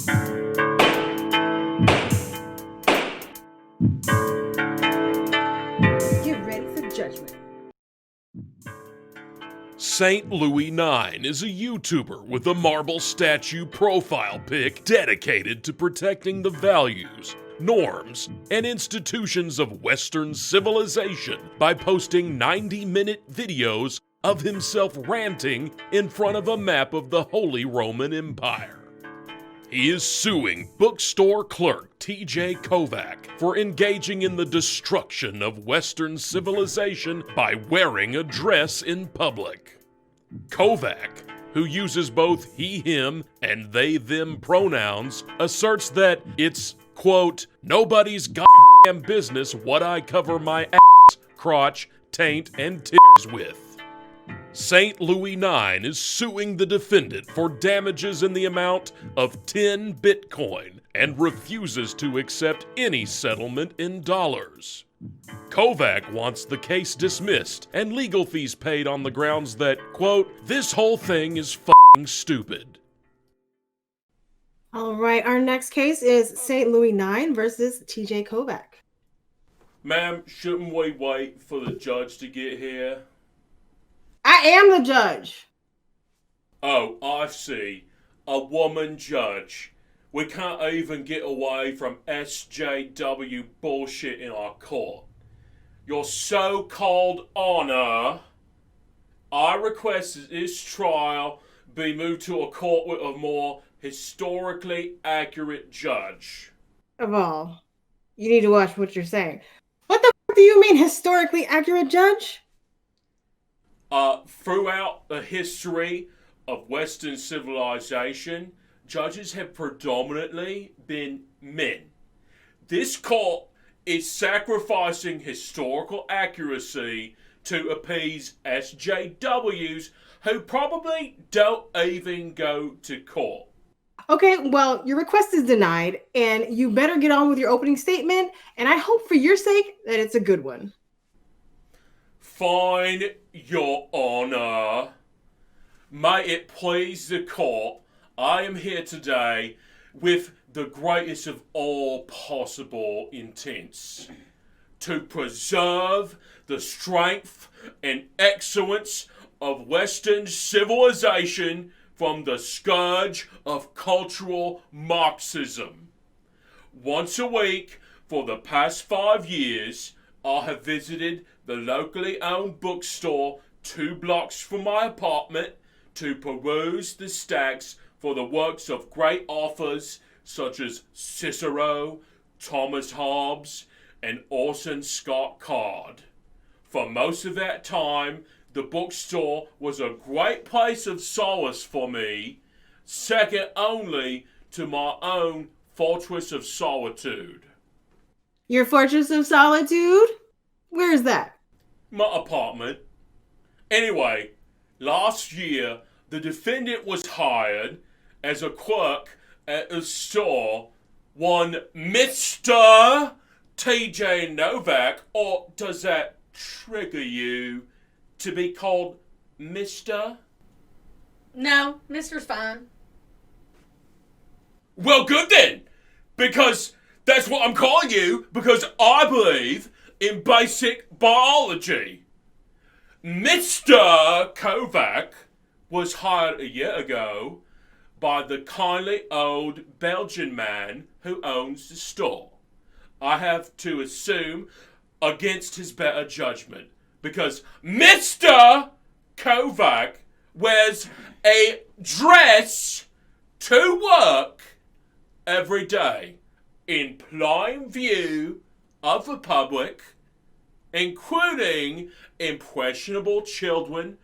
Get ready for judgment. St. Louis 9 is a YouTuber with a marble statue profile pic dedicated to protecting the values, norms, and institutions of Western civilization by posting 90-minute videos of himself ranting in front of a map of the Holy Roman Empire. He is suing bookstore clerk T.J. Kovac for engaging in the destruction of Western civilization by wearing a dress in public. Kovac, who uses both he, him, and they, them pronouns, asserts that it's, quote, nobody's goddamn business what I cover my ass, crotch, taint, and titties with. St. Louis 9 is suing the defendant for damages in the amount of 10 Bitcoin and refuses to accept any settlement in dollars. Kovac wants the case dismissed and legal fees paid on the grounds that, quote, this whole thing is f***ing stupid. All right, our next case is St. Louis 9 versus TJ Kovac. Ma'am, shouldn't we wait for the judge to get here? I am the judge. Oh, I see. A woman judge. We can't even get away from SJW bullshit in our court. Your so-called honor, I request that this trial be moved to a court with a more historically accurate judge. Of all, you need to watch what you're saying. What the f*** do you mean historically accurate, judge? Throughout the history of Western civilization, judges have predominantly been men. This court is sacrificing historical accuracy to appease SJWs who probably don't even go to court. Okay, well, your request is denied, and you better get on with your opening statement, and I hope for your sake that it's a good one. Fine, Your Honor. May it please the court, I am here today with the greatest of all possible intents. To preserve the strength and excellence of Western civilization from the scourge of cultural Marxism. Once a week for the past 5 years, I have visited the locally owned bookstore 2 blocks from my apartment to peruse the stacks for the works of great authors such as Cicero, Thomas Hobbes, and Orson Scott Card. For most of that time, the bookstore was a great place of solace for me, second only to my own fortress of solitude. Your fortress of solitude? Where's that? My apartment. Anyway, last year, the defendant was hired as a clerk at a store, one Mr. TJ Novak, or does that trigger you to be called Mr.? No, Mr's fine. Well, good then, because that's what I'm calling you, because I believe in basic biology. Mr. Kovac was hired a year ago by the kindly old Belgian man who owns the store. I have to assume against his better judgment, because Mr. Kovac wears a dress to work every day in plain view of the public, including impressionable children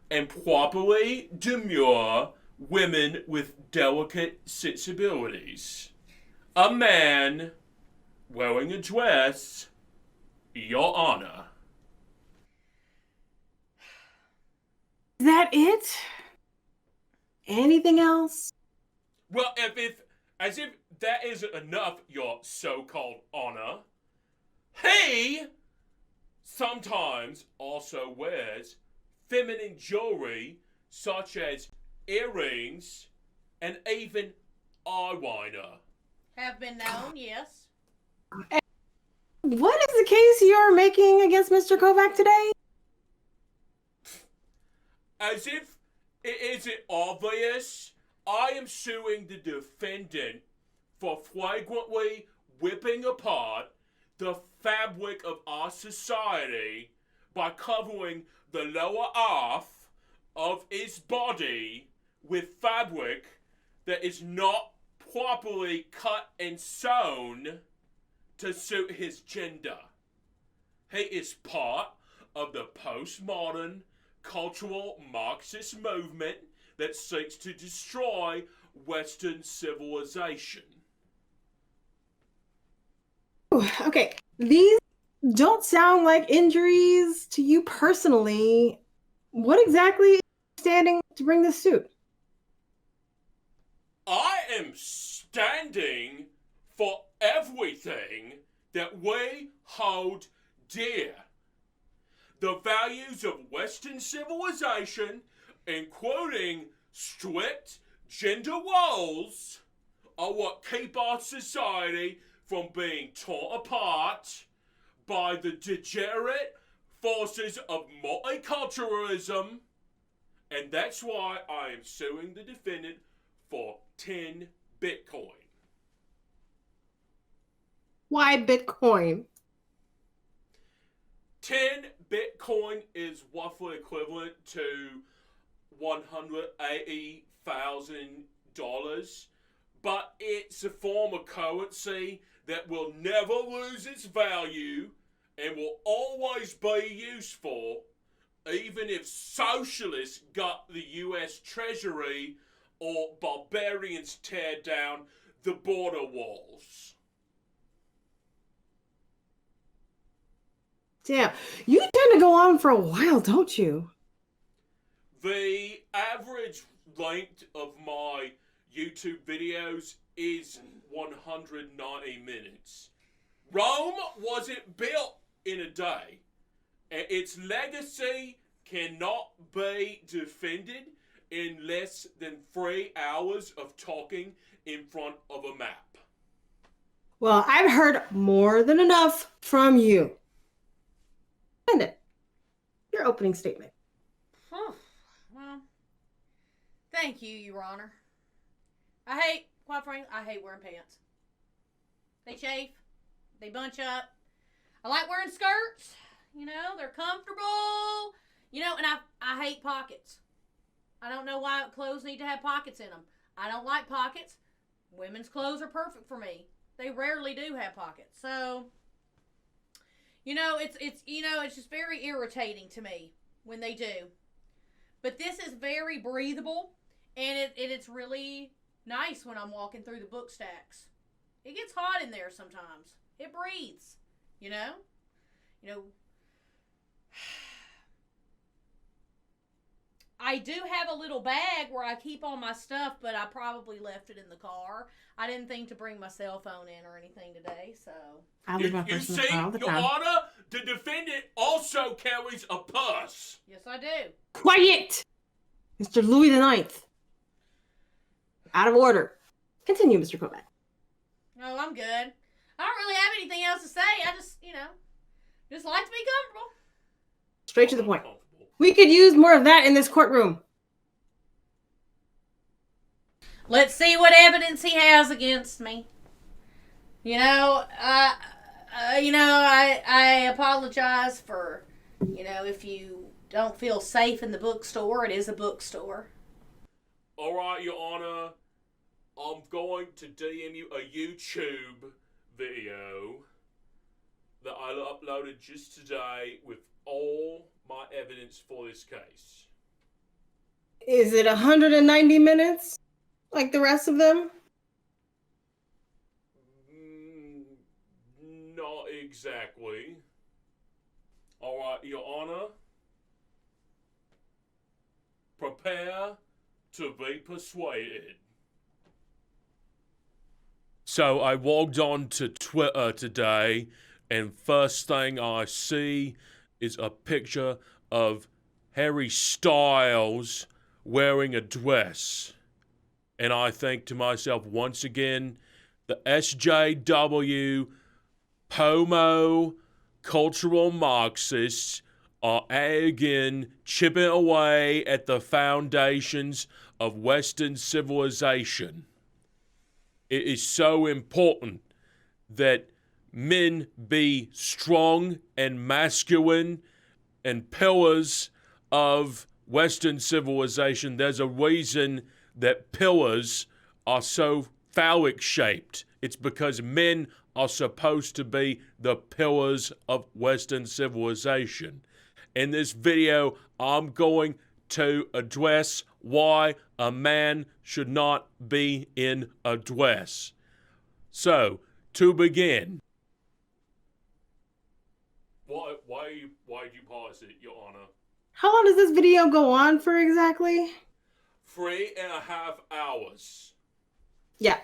and properly demure women with delicate sensibilities. A man wearing a dress, Your Honor. Is that it? Anything else? Well, as if that isn't enough, Your so-called honor, he sometimes also wears feminine jewelry such as earrings and even eyeliner. Have been known, yes. What is the case you're making against Mr. Kovac today? As if it isn't obvious, I am suing the defendant for flagrantly whipping apart the fabric of our society by covering the lower half of his body with fabric that is not properly cut and sewn to suit his gender. He is part of the postmodern cultural Marxist movement that seeks to destroy Western civilization. Okay, these don't sound like injuries to you personally. What exactly is standing to bring this suit? I am standing for everything that we hold dear. The values of Western civilization, including strict gender roles, are what keep our society from being torn apart by the degenerate forces of multiculturalism, and that's why I am suing the defendant for 10 Bitcoin. Why Bitcoin? 10 Bitcoin is roughly equivalent to $180,000, but it's a form of currency that will never lose its value and will always be useful, even if socialists got the US Treasury or barbarians tear down the border walls. Damn, you tend to go on for a while, don't you? The average length of my YouTube videos is 190 minutes. Rome wasn't built in a day, and its legacy cannot be defended in less than 3 hours of talking in front of a map. Well, I've heard more than enough from you. Defendant, your opening statement. Well, thank you, Your Honor. Quite frankly, I hate wearing pants. They chafe, they bunch up. I like wearing skirts, they're comfortable, and I hate pockets. I don't know why clothes need to have pockets in them. I don't like pockets. Women's clothes are perfect for me. They rarely do have pockets. So, it's just very irritating to me when they do. But this is very breathable, and it's really nice when I'm walking through the book stacks. It gets hot in there sometimes. It breathes, I do have a little bag where I keep all my stuff, but I probably left it in the car. I didn't think to bring my cell phone in or anything today, so. I leave my You personal see, car all the Your time. Honor, the defendant also carries a purse. Yes, I do. Quiet! Mr. Louis IX. Out of order. Continue, Mr. Kovac. No, I'm good. I don't really have anything else to say. I just, just like to be comfortable. Straight to the point. We could use more of that in this courtroom. Let's see what evidence he has against me. I apologize for, if you don't feel safe in the bookstore. It is a bookstore. All right, Your Honor. I'm going to DM you a YouTube video that I uploaded just today with all my evidence for this case. Is it 190 minutes like the rest of them? Not exactly. All right, Your Honor. Prepare to be persuaded. So I logged on to Twitter today, and first thing I see is a picture of Harry Styles wearing a dress. And I think to myself, once again, the SJW, POMO, cultural Marxists are again chipping away at the foundations of Western civilization. It is so important that men be strong and masculine and pillars of Western civilization. There's a reason that pillars are so phallic shaped. It's because men are supposed to be the pillars of Western civilization. In this video, I'm going to address why a man should not be in a dress. So, to begin. Why'd you pause it, Your Honor? How long does this video go on for exactly? 3.5 hours. Yeah.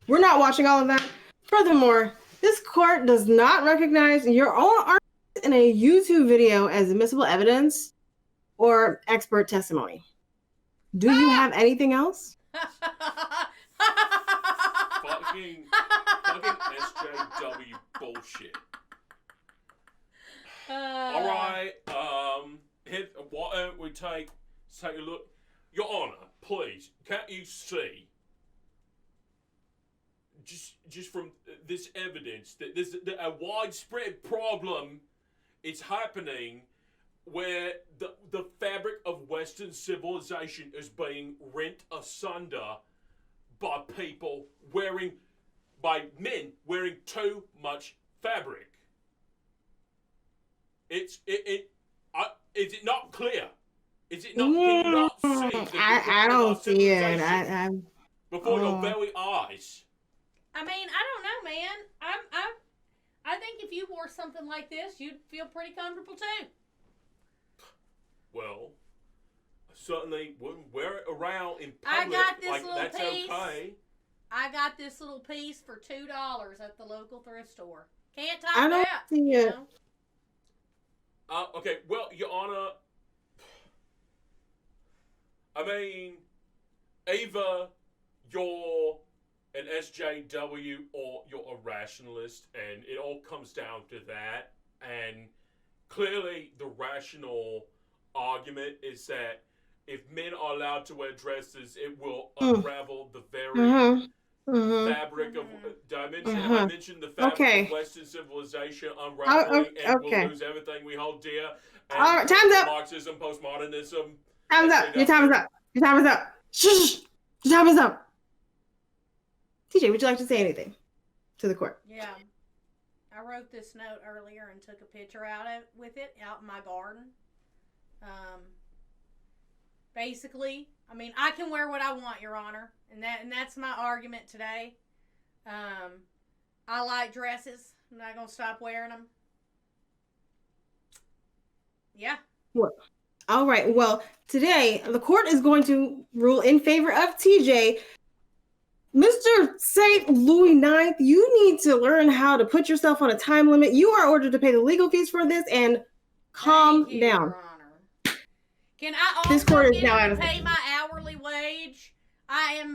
We're not watching all of that. Furthermore, this court does not recognize your own argument in a YouTube video as admissible evidence or expert testimony. Do you have anything else? fucking SJW bullshit. All right, why don't we take a look? Your Honor, please, can't you see, just from this evidence, that there's a widespread problem is happening where the fabric of Western civilization is being rent asunder by men wearing too much fabric. Is it not clear? Is it not? Can you not see? I don't see it. Before your very eyes. I mean, I don't know, man. I think if you wore something like this, you'd feel pretty comfortable too. Well, I certainly wouldn't wear it around in public. I got this like little that's piece. okay. I got this little piece for $2 at the local thrift store. Can't top I don't that. see it. Okay, well, Your Honor, I mean, either you're an SJW or you're a rationalist, and it all comes down to that. And clearly, the rational argument is that if men are allowed to wear dresses, it will unravel the very fabric of dimension. I mentioned the fabric of Western civilization unraveling, and we'll lose everything we hold dear. And all right, time's up. Marxism, postmodernism. Time's up. Your time is up. Your time is up. Shh. Your time is up. TJ, would you like to say anything to the court? Yeah. I wrote this note earlier and took a picture out in my garden. Basically, I mean, I can wear what I want, Your Honor, and that's my argument today. I like dresses. I'm not gonna stop wearing them. Yeah. Well, all right. Well, today the court is going to rule in favor of TJ. Mr. St. Louis IX, you need to learn how to put yourself on a time limit. You are ordered to pay the legal fees for this and calm down. Your Honor. Can I also this court is now out to of pay my hourly wage? I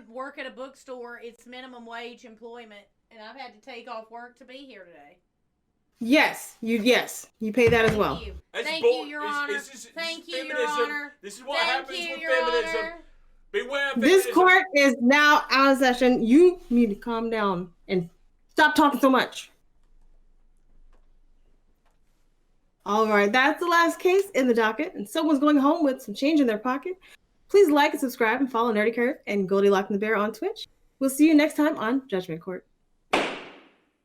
work at a bookstore. It's minimum wage employment, and I've had to take off work to be here today. Yes, you pay that as well. Thank you, Your Honor. Thank you, Your Honor. This is what happens with feminism. Beware of this feminism. court is now out of session. You need to calm down and stop talking so much. All right, that's the last case in the docket, and someone's going home with some change in their pocket. Please like and subscribe and follow NerdyCurve and Goldilocks and the Bear on Twitch. We'll see you next time on Judgment Court.